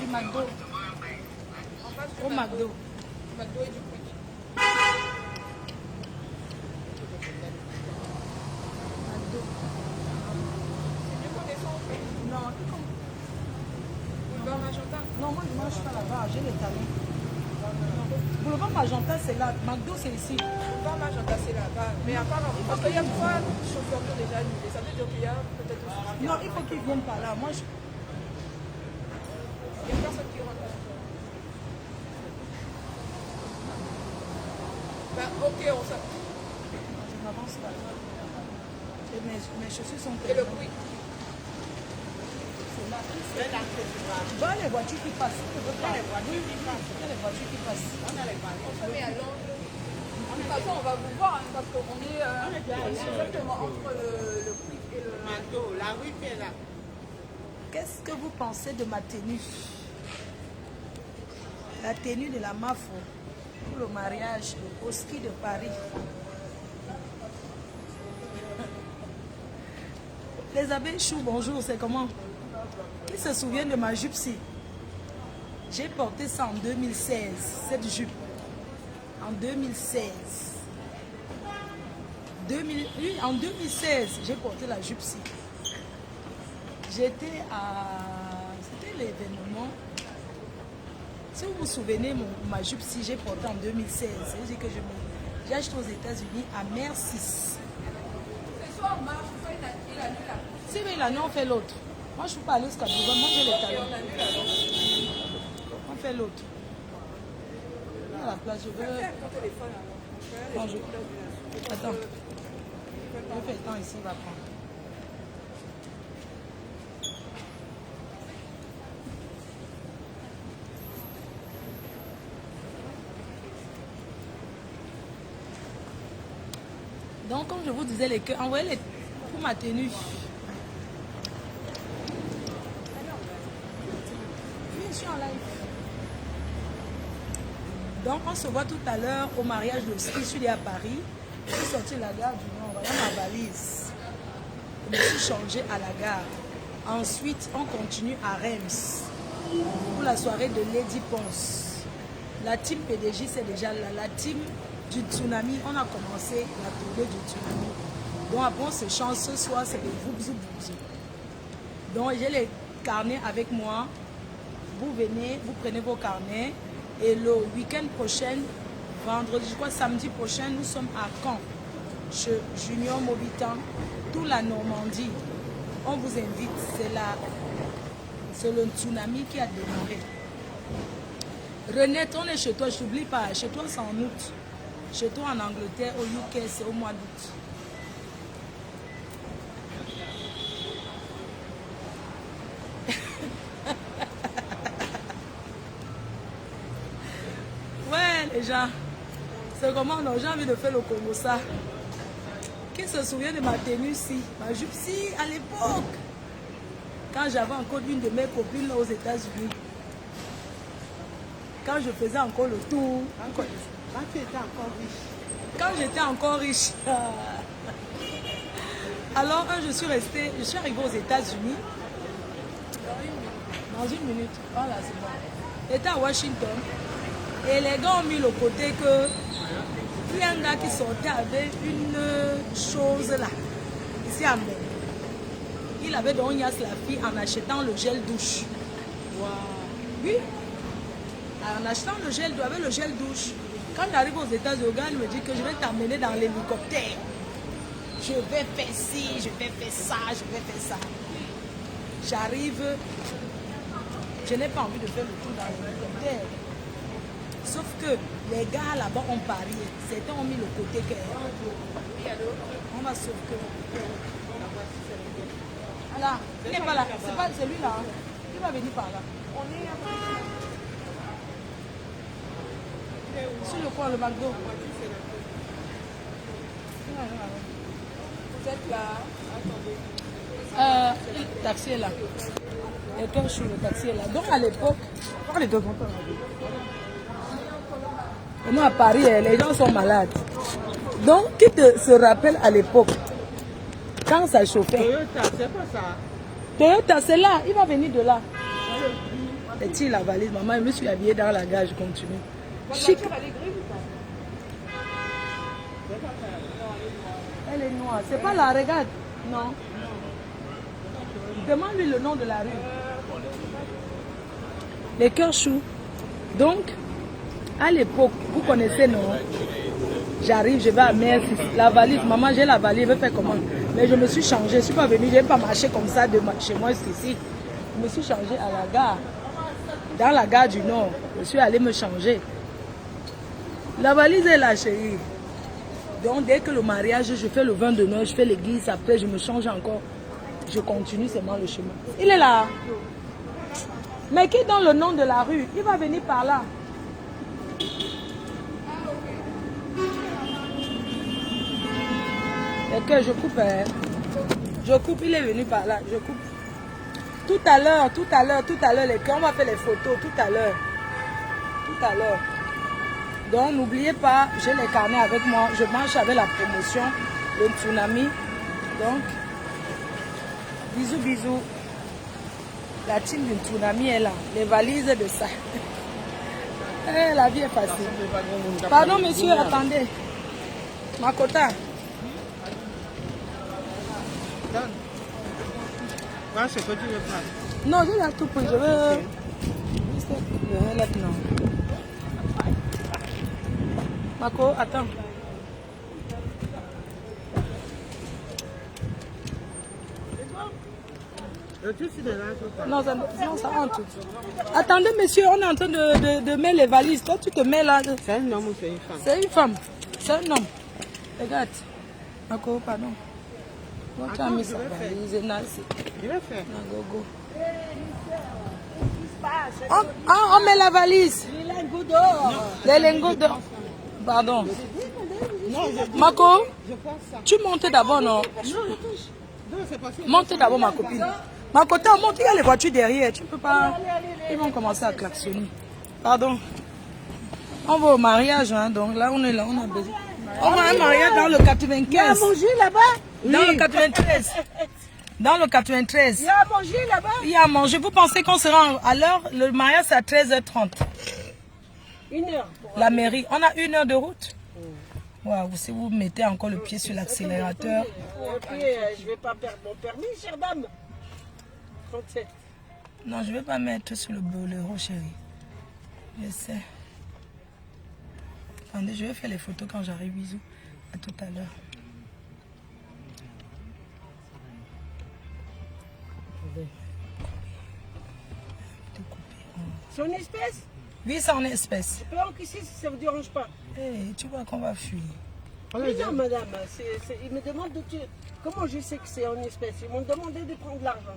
du McDo. Au McDo. McDo et du Quick. C'est mieux qu'on descende. Non, Boulevard Magenta. non, moi je ne mange pas là-bas, j'ai les talons. Boulevard Magenta, c'est là. McDo, c'est ici. Boulevard Magenta, c'est là-bas. Mais apparemment, parce qu'il y a 3 chauffeurs qui ont déjà annulé. Ça veut dire qu'il y a peut-être aussi. Non, il faut qu'ils viennent par là. Moi, je... Il y a personne qui rentre. Ben, ok, on s'en... Je n'avance pas. Et mes chaussures sont Et le tellement- Quick. Voilà les voitures qui passent. Il y a les voitures qui passent. Mais à l'angle. De toute façon, on va vous voir hein, parce qu'on est exactement entre le Quick et le... McDo, la rue qui est là. Qu'est-ce que vous pensez de ma tenue? La tenue de la MAFO pour le mariage au ski de Paris. Les abeilles choux, bonjour, c'est comment? Qui se souvient de ma jupe ci? J'ai porté ça en 2016, cette jupe. En 2016. Oui, en 2016, j'ai porté la jupe ci. J'étais à... C'était l'événement. Si vous vous souvenez, ma jupe ci, j'ai porté en 2016. C'est-à-dire que j'ai acheté aux États-Unis à Mer 6. Ce soir, on marche, il annule la... Si, mais il a non, on fait l'autre. Moi, je ne suis pas allée jusqu'à Bourgogne. Moi, j'ai les talons. On annule alors. On fait l'autre. À la place, je veux... Ton téléphone alors. Non, Attends. Je fais le temps ici, il va prendre. Donc, comme je vous disais, les queues, envoyez les pour ma tenue. Oui, je suis en live. Donc, on se voit tout à l'heure au mariage de ski. Je suis allée à Paris. Je suis sortie de la gare du Nord. Voilà ma valise. Je me suis changée à la gare. Ensuite, on continue à Reims pour la soirée de Lady Ponce. La team PDJ, c'est déjà là. La team du tsunami, on a commencé la tournée du tsunami. Donc après on se chante ce soir, c'est le Voubzou Boubzou. Donc j'ai les carnets avec moi. Vous venez, vous prenez vos carnets. Et le week-end prochain, vendredi, je crois samedi prochain, nous sommes à Caen, chez Junior Mobitan, toute la Normandie. On vous invite, c'est le tsunami qui a démarré. Renette, on est chez toi, je t'oublie pas. Chez toi, c'est en août. Chez toi, en Angleterre, au UK, c'est au mois d'août. Ouais, les gens. C'est comment, non, j'ai envie de faire le Congo ça. Qui se souvient de ma tenue si? Ma jupe si, à l'époque. Quand j'avais encore une de mes copines aux États-Unis. Quand je faisais encore le tour. Quand tu étais encore riche. Quand j'étais encore riche. Alors, je suis arrivée aux États-Unis. Dans une minute. Voilà, c'est bon. J'étais à Washington. Et les gars ont mis le côté que il y a un gars qui sortait avec une chose là. Ici à Mbe. Il avait donc Yas la fille en achetant le gel douche. Wow. Oui. En achetant le gel, avec le gel douche. Quand j'arrive aux États-Unis, le gars il me dit que je vais t'emmener dans l'hélicoptère. Je vais faire ci, je vais faire ça, je vais faire ça. J'arrive, je n'ai pas envie de faire le tour dans l'hélicoptère. Sauf que les gars là-bas ont parié. Certains ont mis le côté que on va sauver que. Voilà, il n'est pas là. C'est pas celui-là. Hein. Il va venir par là. On est à... Sur le coin, le McDo. Vous êtes là. Attendez. Le taxi est là. Et toi, je suis le taxi est là. Donc à l'époque, les deux vont pas. Moi à Paris, les gens sont malades. Donc, qui se rappelle à l'époque, quand ça chauffait? Toyota, c'est pas ça. Toyota, c'est là. Il va venir de là. Elle tire la valise. Maman, je me suis habillée dans la gare, je continue. Votre Chic. voiture, elle est grise ou pas? Elle est noire. C'est pas la regarde. Non. Demande-lui le nom de la rue. Les cœurs choux. Donc, à l'époque, vous connaissez, non? J'arrive, je vais à Merci. La valise, maman, j'ai la valise, je vais faire comment? Mais je me suis changée. Je ne suis pas venue, je n'ai pas marché comme ça de chez moi jusqu'ici. Je me suis changée à la gare. Dans la gare du Nord. Je suis allée me changer. La valise est là, chérie. Donc, dès que le mariage, je fais le vin de noces, je fais l'église, après je me change encore. Je continue seulement le chemin. Il est là. Mais qui donne le nom de la rue? Il va venir par là. Et que je coupe, hein. Je coupe, il est venu par là. Je coupe. Tout à l'heure, les cœurs, on va faire les photos, tout à l'heure. Tout à l'heure. Donc, n'oubliez pas, j'ai les carnets avec moi. Je marche avec la promotion, le tsunami. Donc, bisous, bisous. La team du tsunami est là. Les valises de ça. Eh, la vie est facile. Pardon, monsieur, attendez. Makota. Donne. Voilà ce que tu veux prendre. Non, je l'ai tout pris. Je veux. Je vais là maintenant. Mako, attends. Non, ça rentre. Attendez, monsieur, on est en train de mettre les valises. Toi, tu te mets là. C'est un homme ou c'est une femme? C'est une femme. C'est un homme. Regarde. Mako, pardon. Toi, tu as mis sa valise. Je vais faire. Nagogo. On met la valise. Les lingots d'or. Les lingots d'or. Pardon. Non, Mako, je pense ça. tu montes d'abord, non? Non, c'est pas ça. Monte d'abord, ma copine. Ma côté, monte, il y a les voitures derrière. Tu peux pas. Ils vont commencer à klaxonner. Pardon. On va au mariage, hein, donc là, on est là, on a besoin. On va à un mariage dans le 95. Il y a à manger là-bas? Dans le 93. Dans le 93. Il y a à manger là-bas? Il y a à manger. Vous pensez qu'on sera à l'heure? Le mariage, c'est à 13h30. 1 heure. La mairie. On a 1 heure de route. Waouh, si vous mettez encore le pied sur l'accélérateur. Et puis, je ne vais pas perdre mon permis, chère dame. 37. Non, je ne vais pas mettre sur le boléro, chérie. Je sais. Attendez, je vais faire les photos quand j'arrive. Bisous. À tout à l'heure. C'est une espèce? Oui, c'est en espèce. Je peux encaisser si ça ne vous dérange pas. Hey, tu vois qu'on va fuir. Mais non, madame, ils me demandent de... Comment je sais que c'est en espèce? Ils m'ont demandé de prendre l'argent.